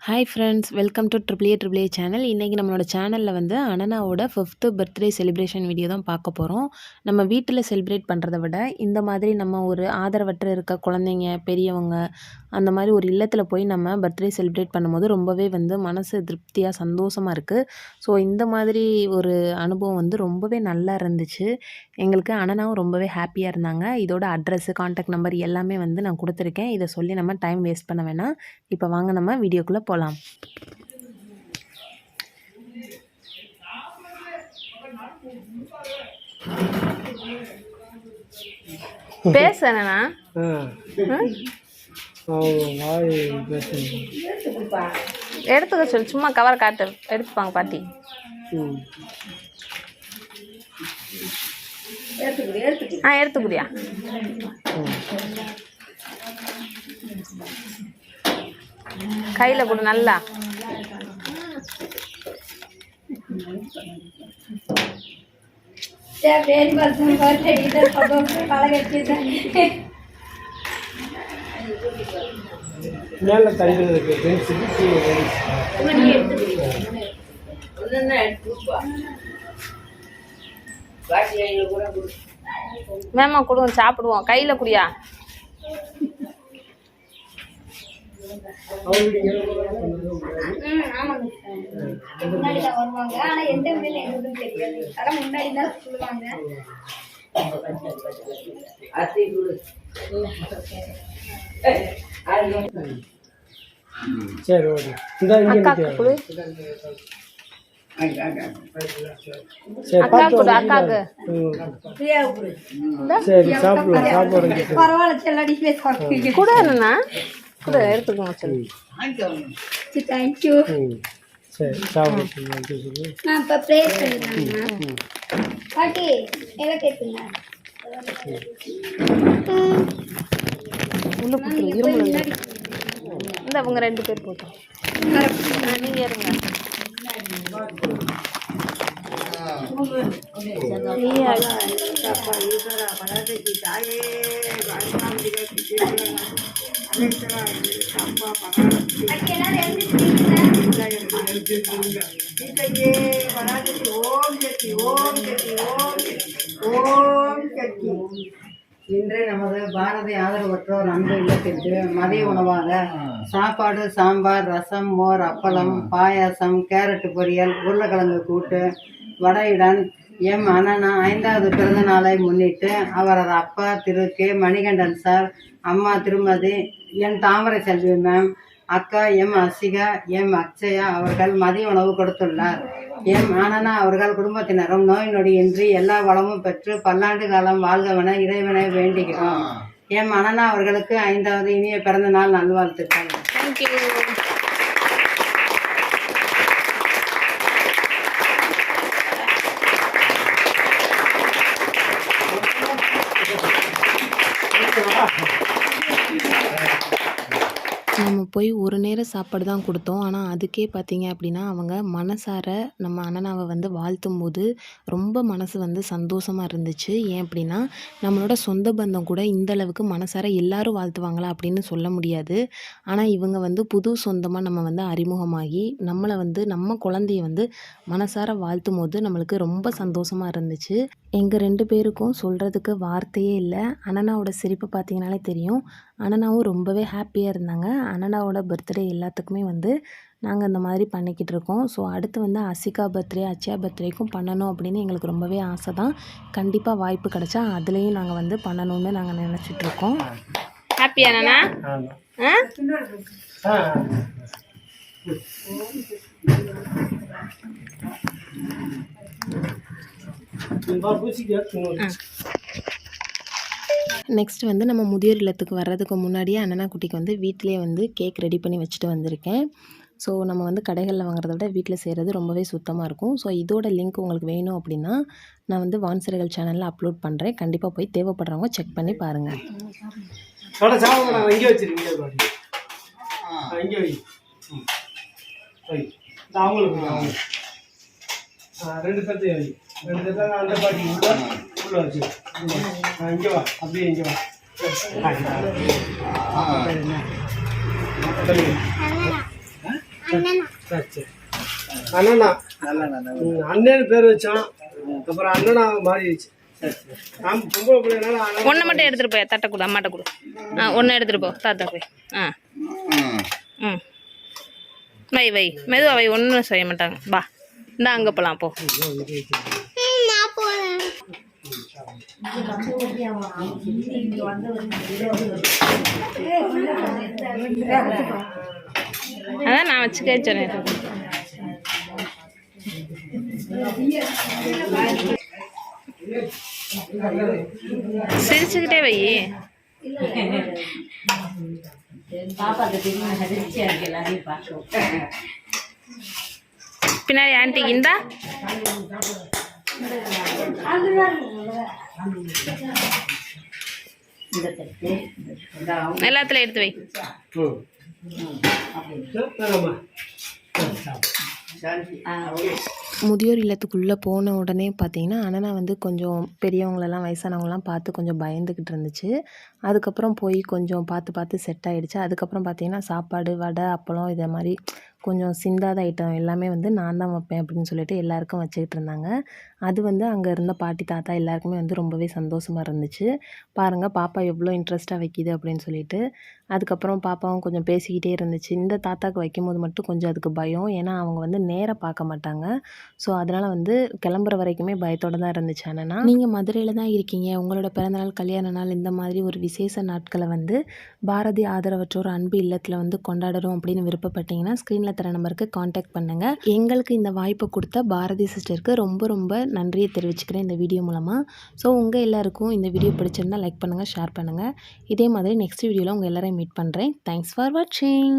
Hi friends, welcome to triple A channel. இன்றைக்கி நம்மளோட சேனலில் வந்து அனனாவோட 5th பர்த்டே செலிப்ரேஷன் வீடியோ தான் பார்க்க போகிறோம். நம்ம வீட்டில் செலிப்ரேட் பண்ணுறத விட இந்த மாதிரி நம்ம ஒரு ஆதரவற்ற இருக்க குழந்தைங்க, பெரியவங்க அந்த மாதிரி ஒரு இல்லத்தில் போய் நம்ம பர்த்டே செலிப்ரேட் பண்ணும்போது ரொம்பவே வந்து மனசு திருப்தியாக சந்தோஷமாக இருக்குது. ஸோ இந்த மாதிரி ஒரு அனுபவம் வந்து ரொம்பவே நல்லா இருந்துச்சு. எங்களுக்கு அனனாவும் ரொம்பவே ஹாப்பியாக இருந்தாங்க. இதோட அட்ரஸ், கான்டாக்ட் நம்பர் எல்லாமே வந்து நான் கொடுத்துருக்கேன். இதை சொல்லி நம்ம டைம் வேஸ்ட் பண்ண வேணாம். இப்போ வாங்க நம்ம வீடியோக்குள்ளே போகலாம். பேசுறேனா எடுத்துக்க சொல்லு, சும்மா கவர் காட்டு எடுத்துப்பாங்க பாட்டி. எடுத்துக்கிறியா? கையில கூட நல்லா மேமா கொடுங்க, சாப்பிடுவோம். கையில குடியா? கூட எடுத்துக்கோங்க சொல்லு. தேங்க்யூ. சரி சாப்பிடுங்க. நான் இப்போ ப்ரே பண்ணிடுறேன். பாட்டி எல்லாம் கேட்குங்க. இந்த அவங்க 2 பேர் போட்டோம். நீங்கள் இருங்க. இன்று நமது பாரதி ஆதரவற்றோர் அன்பு இல்லத்திற்கு மதிய உணவாக சாப்பாடு, சாம்பார், ரசம், மோர், அப்பளம், பாயாசம், கேரட் பொரியல், உருளைக்கிழங்கு கூட்டு, வடையுடன் எம் அனனா 5வது பிறந்த நாளை முன்னிட்டு அவரது அப்பா திரு கே மணிகண்டன் சார், அம்மா திருமதி என் தாமரை செல்வி மேம், அக்கா எம் அசிகா, எம் அக்ஷயா அவர்கள் மதிய உணவு கொடுத்துள்ளார். எம் அனனா அவர்கள் குடும்பத்தினரும் நோய் நொடியின்றி எல்லா வளமும் பெற்று பல்லாண்டு காலம் வாழ்கவென இறைவனை வேண்டுகிறோம். எம் அனனா அவர்களுக்கு 5வது இனிய பிறந்த நாள் நல்வாழ்த்துக்கள். தேங்க்யூ. நம்ம போய் ஒரு நேரம் சாப்பாடு தான் கொடுத்தோம். ஆனால் அதுக்கே பார்த்தீங்க அப்படின்னா அவங்க மனசார நம்ம அனனாவை வந்து வாழ்த்தும் போது ரொம்ப மனசு வந்து சந்தோஷமாக இருந்துச்சு. ஏன் அப்படின்னா நம்மளோட சொந்த பந்தம் கூட இந்த அளவுக்கு மனசார எல்லாரும் வாழ்த்துவாங்களா அப்படின்னு சொல்ல முடியாது. ஆனால் இவங்க வந்து புது சொந்தமாக நம்ம வந்து அறிமுகமாகி நம்மளை வந்து நம்ம குழந்தைய வந்து மனசார வாழ்த்தும் போது நம்மளுக்கு ரொம்ப சந்தோஷமாக இருந்துச்சு. எங்கள் 2 பேருக்கும் சொல்கிறதுக்கு வார்த்தையே இல்லை. அனனாவோட சிரிப்பை பார்த்தீங்கனாலே தெரியும். அனனாவும் ரொம்பவே ஹாப்பியாக இருந்தாங்க. அனனாவோட பர்த்டே எல்லாத்துக்குமே வந்து நாங்கள் இந்த மாதிரி பண்ணிக்கிட்டு இருக்கோம். ஸோ அடுத்து வந்து அசிகா பர்த்டே, அச்சயா பர்த்டேக்கும் பண்ணணும் அப்படின்னு எங்களுக்கு ரொம்பவே ஆசை தான். கண்டிப்பாக வாய்ப்பு கிடைச்சா அதுலேயும் நாங்கள் வந்து பண்ணணும்னு நாங்கள் நினச்சிட்ருக்கோம். ஹாப்பியா அனனா? நெக்ஸ்ட் வந்து நம்ம முதியோர் இல்லத்துக்கு வர்றதுக்கு முன்னாடியே அனனா குட்டிக்கு வந்து வீட்டிலேயே வந்து கேக் ரெடி பண்ணி வச்சுட்டு வந்திருக்கேன். ஸோ நம்ம வந்து கடைகளில் வாங்குறத விட வீட்டில் செய்கிறது ரொம்பவே சுத்தமாக இருக்கும். ஸோ இதோட லிங்க் உங்களுக்கு வேணும் அப்படின்னா நான் வந்து வான்சிறைகள் சேனலில் அப்லோட் பண்ணுறேன். கண்டிப்பாக போய் தேவைப்படுறவங்க செக் பண்ணி பாருங்கள். ரெண்டு பேர்த்தையும் ரெண்டு பேர்த்த அந்த பாட்டி உள்ள வச்சு இங்கே வா, அப்படியே இங்கே வா. சரி சரி அண்ணனா அண்ணன்னு பேர் வச்சோம் அப்புறம் அண்ணனா மாறிடுச்சு நாம் பொம்பளை பிள்ளைனால அண்ணன் ஒன்றை மட்டும் எடுத்துகிட்டு போய் தட்டை கொடு அம்மாட்ட கொடு ஒன்று எடுத்துகிட்டு போ தாத்தா போய் ம் வை வை மெதுவா வை ஒன்றும் செய்ய மாட்டாங்க வா இந்த அங்கே போகலாம் போ அதான் நான் வச்சுக்க சொன்னேன் சிரிச்சுக்கிட்டே வை பின்னாடி ஆன்ட்டிக்கு இந்தா எல்லாத்துலயும் எடுத்து வை வேணாமா முதியோர் இல்லத்துக்குள்ளே போன உடனே பார்த்தீங்கன்னா அண்ணனா வந்து கொஞ்சம் பெரியவங்களெல்லாம் வயசானவங்களாம் பார்த்து கொஞ்சம் பயந்துக்கிட்டு இருந்துச்சு. அதுக்கப்புறம் போய் கொஞ்சம் பார்த்து பார்த்து செட் ஆகிடுச்சு. அதுக்கப்புறம் பார்த்தீங்கன்னா சாப்பாடு வடை அப்பளம் இதை மாதிரி கொஞ்சம் சிந்தாத ஐட்டம் எல்லாமே வந்து நான் தான் வைப்பேன் அப்படின்னு சொல்லிட்டு எல்லாருக்கும் வச்சுக்கிட்டு இருந்தாங்க. அது வந்து அங்கே இருந்த பாட்டி தாத்தா எல்லாருக்குமே வந்து ரொம்பவே சந்தோஷமாக இருந்துச்சு. பாருங்கள் பாப்பா எவ்வளோ இன்ட்ரெஸ்ட்டாக வைக்கிது அப்படின்னு சொல்லிட்டு. அதுக்கப்புறம் பாப்பாவும் கொஞ்சம் பேசிக்கிட்டே இருந்துச்சு. இந்த தாத்தாவுக்கு வைக்கும்போது மட்டும் கொஞ்சம் அதுக்கு பயம். ஏன்னா அவங்க வந்து நேராக பார்க்க மாட்டாங்க. ஸோ அதனால் வந்து கிளம்புற வரைக்குமே பயத்தோடு தான் இருந்துச்சு. அண்ணனா நீங்கள் மதுரையில் தான் இருக்கீங்க, உங்களோட பிறந்தநாள் கல்யாண நாள் இந்த மாதிரி ஒரு விசேஷ நாட்களை வந்து பாரதி ஆதரவற்றோர் அன்பு இல்லத்தில் வந்து கொண்டாடுறோம் அப்படின்னு விருப்பப்பட்டீங்கன்னா ஸ்க்ரீனில் தர நம்பருக்கு காண்டாக்ட் பண்ணுங்கள். எங்களுக்கு இந்த வாய்ப்பை கொடுத்த பாரதி சிஸ்டருக்கு ரொம்ப ரொம்ப நன்றியை தெரிவிச்சுக்கிறேன் இந்த வீடியோ மூலமாக. ஸோ உங்கள் எல்லாருக்கும் இந்த வீடியோ பிடிச்சிருந்தால் லைக் பண்ணுங்கள், ஷேர் பண்ணுங்கள். இதே மாதிரி நெக்ஸ்ட் வீடியோவில் உங்கள் எல்லாரையும் மீட் பண்ணுறேன். தேங்க்ஸ் ஃபார் வாட்சிங்.